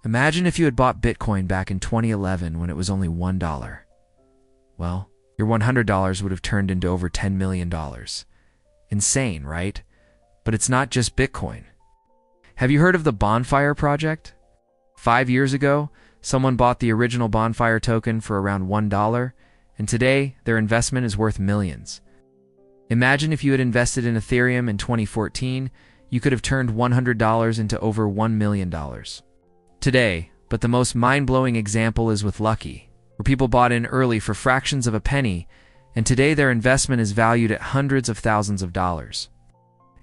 Imagine if you had bought Bitcoin back in 2011 when it was only $1. Well, your $100 would have turned into over $10 million. Insane, right? But it's not just Bitcoin. Have you heard of the Bonfire project? 5 years ago, someone bought the original Bonfire token for around $1, and today their investment is worth millions. Imagine if you had invested in Ethereum in 2014, you could have turned $100 into over $1 million. Today, but the most mind-blowing example is with Lucky, where people bought in early for fractions of a penny, and today their investment is valued at hundreds of thousands of dollars.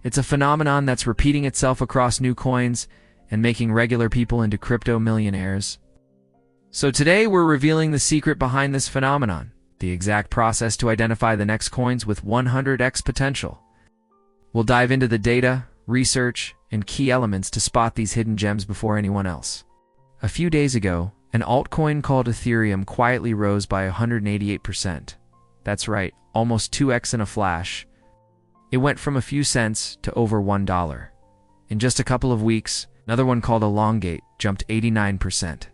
It's a phenomenon that's repeating itself across new coins and making regular people into crypto millionaires. So today we're revealing the secret behind this phenomenon, the exact process to identify the next coins with 100x potential. We'll dive into the data, research, and key elements to spot these hidden gems before anyone else. A few days ago, an altcoin called Ethereum quietly rose by 188%. That's right, almost 2x in a flash. It went from a few cents to over $1. In just a couple of weeks, another one called Elongate jumped 89%.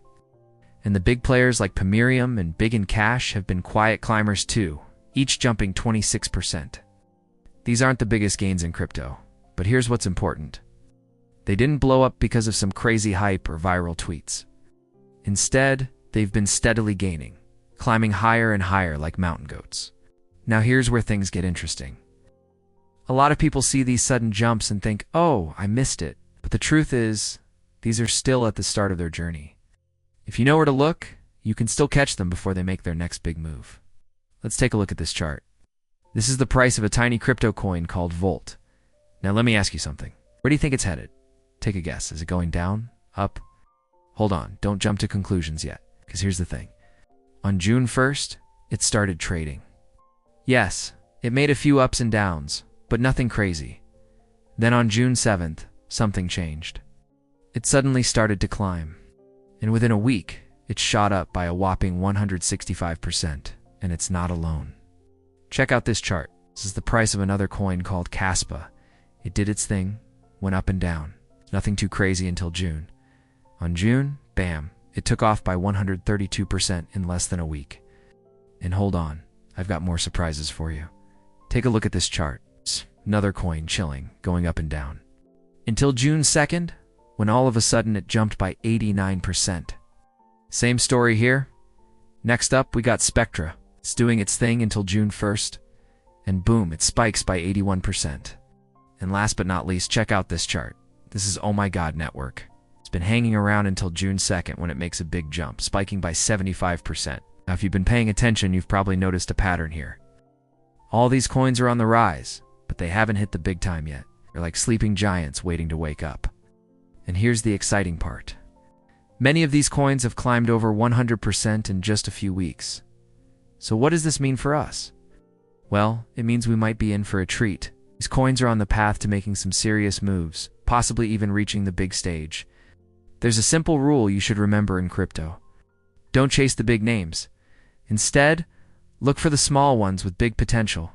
And the big players like Pamirium and Big in Cash have been quiet climbers too, each jumping 26%. These aren't the biggest gains in crypto, but here's what's important. They didn't blow up because of some crazy hype or viral tweets. Instead, they've been steadily gaining, climbing higher and higher like mountain goats. Now here's where things get interesting. A lot of people see these sudden jumps and think, oh, I missed it. But the truth is, these are still at the start of their journey. If you know where to look, you can still catch them before they make their next big move. Let's take a look at this chart. This is the price of a tiny crypto coin called Volt. Now let me ask you something. Where do you think it's headed? Take a guess. Is it going down? Up? Hold on, don't jump to conclusions yet, because here's the thing. On June 1st, it started trading. Yes, it made a few ups and downs, but nothing crazy. Then on June 7th, something changed. It suddenly started to climb. And within a week, it shot up by a whopping 165%, and it's not alone. Check out this chart. This is the price of another coin called Caspa. It did its thing, went up and down. Nothing too crazy until June. On June, bam, it took off by 132% in less than a week. And hold on, I've got more surprises for you. Take a look at this chart. Another coin chilling, going up and down. Until June 2nd, when all of a sudden it jumped by 89%. Same story here. Next up, we got Spectra. It's doing its thing until June 1st, and boom, it spikes by 81%. And last but not least, check out this chart. This is Oh My God Network. It's been hanging around until June 2nd when it makes a big jump, spiking by 75%. Now, if you've been paying attention, you've probably noticed a pattern here. All these coins are on the rise, but they haven't hit the big time yet. They're like sleeping giants waiting to wake up. And here's the exciting part. Many of these coins have climbed over 100% in just a few weeks. So what does this mean for us? Well, it means we might be in for a treat. These coins are on the path to making some serious moves, possibly even reaching the big stage. There's a simple rule you should remember in crypto. Don't chase the big names. Instead, look for the small ones with big potential.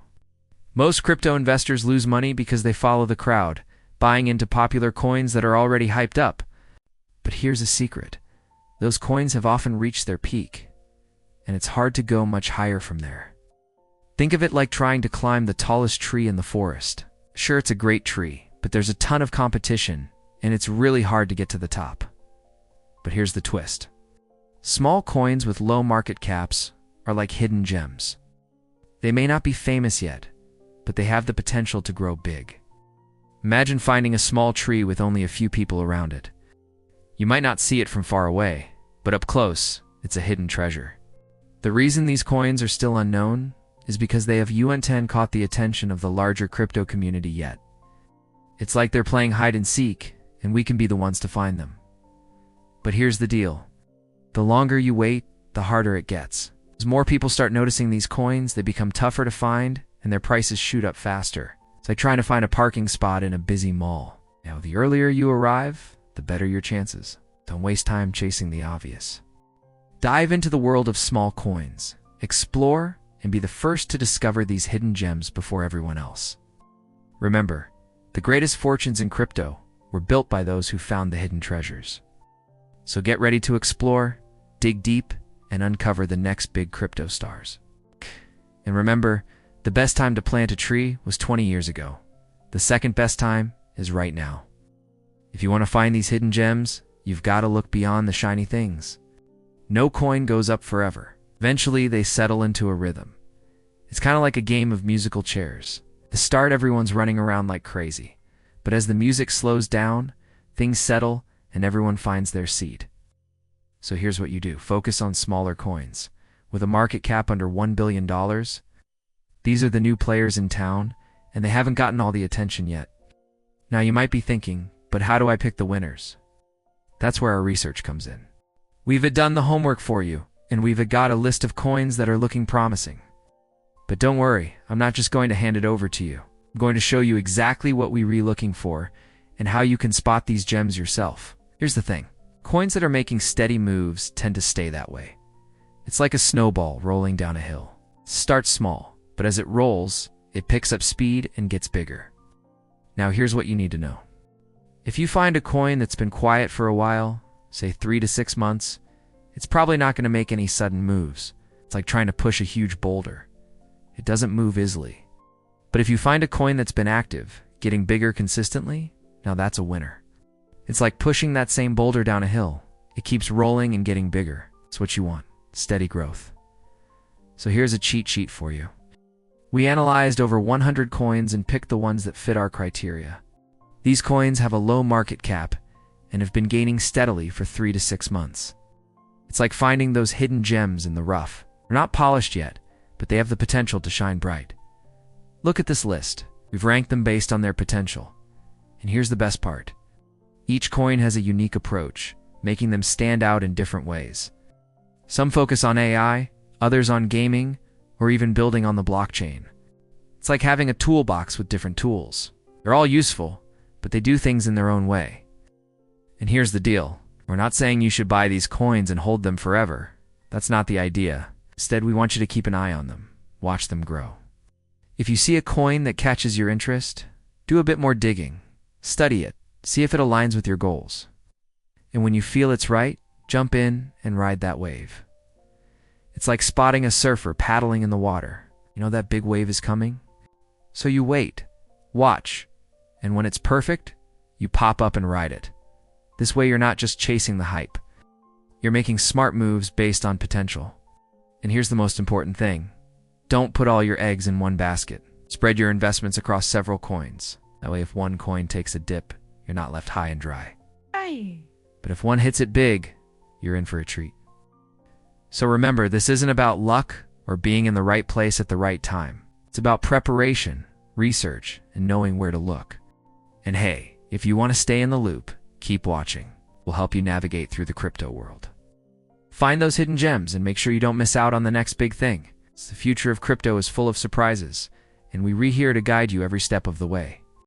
Most crypto investors lose money because they follow the crowd, buying into popular coins that are already hyped up. But here's a secret. Those coins have often reached their peak, and it's hard to go much higher from there. Think of it like trying to climb the tallest tree in the forest. Sure, it's a great tree, but there's a ton of competition, and it's really hard to get to the top. But here's the twist. Small coins with low market caps are like hidden gems. They may not be famous yet, but they have the potential to grow big. Imagine finding a small tree with only a few people around it. You might not see it from far away, but up close, it's a hidden treasure. The reason these coins are still unknown is because they haven't caught the attention of the larger crypto community yet. It's like they're playing hide and seek, and we can be the ones to find them. But here's the deal. The longer you wait, the harder it gets. As more people start noticing these coins, they become tougher to find, and their prices shoot up faster. It's like trying to find a parking spot in a busy mall. Now, the earlier you arrive, the better your chances. Don't waste time chasing the obvious. Dive into the world of small coins. Explore and be the first to discover these hidden gems before everyone else. Remember, the greatest fortunes in crypto were built by those who found the hidden treasures. So get ready to explore, dig deep, and uncover the next big crypto stars. And remember, the best time to plant a tree was 20 years ago. The second best time is right now. If you want to find these hidden gems, you've got to look beyond the shiny things. No coin goes up forever. Eventually, they settle into a rhythm. It's kind of like a game of musical chairs. At the start, everyone's running around like crazy. But as the music slows down, things settle and everyone finds their seat. So here's what you do. Focus on smaller coins. With a market cap under $1 billion, these are the new players in town, and they haven't gotten all the attention yet. Now you might be thinking, but how do I pick the winners? That's where our research comes in. We've done the homework for you, and we've got a list of coins that are looking promising. But don't worry, I'm not just going to hand it over to you. I'm going to show you exactly what we're looking for and how you can spot these gems yourself. Here's the thing. Coins that are making steady moves tend to stay that way. It's like a snowball rolling down a hill. It starts small, but as it rolls, it picks up speed and gets bigger. Now here's what you need to know. If you find a coin that's been quiet for a while, say 3 to 6 months, it's probably not going to make any sudden moves. It's like trying to push a huge boulder. It doesn't move easily. But if you find a coin that's been active, getting bigger consistently, now that's a winner. It's like pushing that same boulder down a hill. It keeps rolling and getting bigger. It's what you want. Steady growth. So here's a cheat sheet for you. We analyzed over 100 coins and picked the ones that fit our criteria. These coins have a low market cap and have been gaining steadily for 3 to 6 months. It's like finding those hidden gems in the rough. They're not polished yet, but they have the potential to shine bright. Look at this list. We've ranked them based on their potential. And here's the best part. Each coin has a unique approach, making them stand out in different ways. Some focus on AI, others on gaming, or even building on the blockchain. It's like having a toolbox with different tools. They're all useful, but they do things in their own way. And here's the deal. We're not saying you should buy these coins and hold them forever. That's not the idea. Instead, we want you to keep an eye on them. Watch them grow. If you see a coin that catches your interest, do a bit more digging. Study it. See if it aligns with your goals. And when you feel it's right, jump in and ride that wave. It's like spotting a surfer paddling in the water. You know that big wave is coming? So you wait, watch, and when it's perfect, you pop up and ride it. This way you're not just chasing the hype. You're making smart moves based on potential. And here's the most important thing. Don't put all your eggs in one basket. Spread your investments across several coins. That way if one coin takes a dip, you're not left high and dry. Aye. But if one hits it big, you're in for a treat. So remember, this isn't about luck or being in the right place at the right time. It's about preparation, research, and knowing where to look. And hey, if you want to stay in the loop, keep watching. We'll help you navigate through the crypto world. Find those hidden gems and make sure you don't miss out on the next big thing. The future of crypto is full of surprises, and we're here to guide you every step of the way.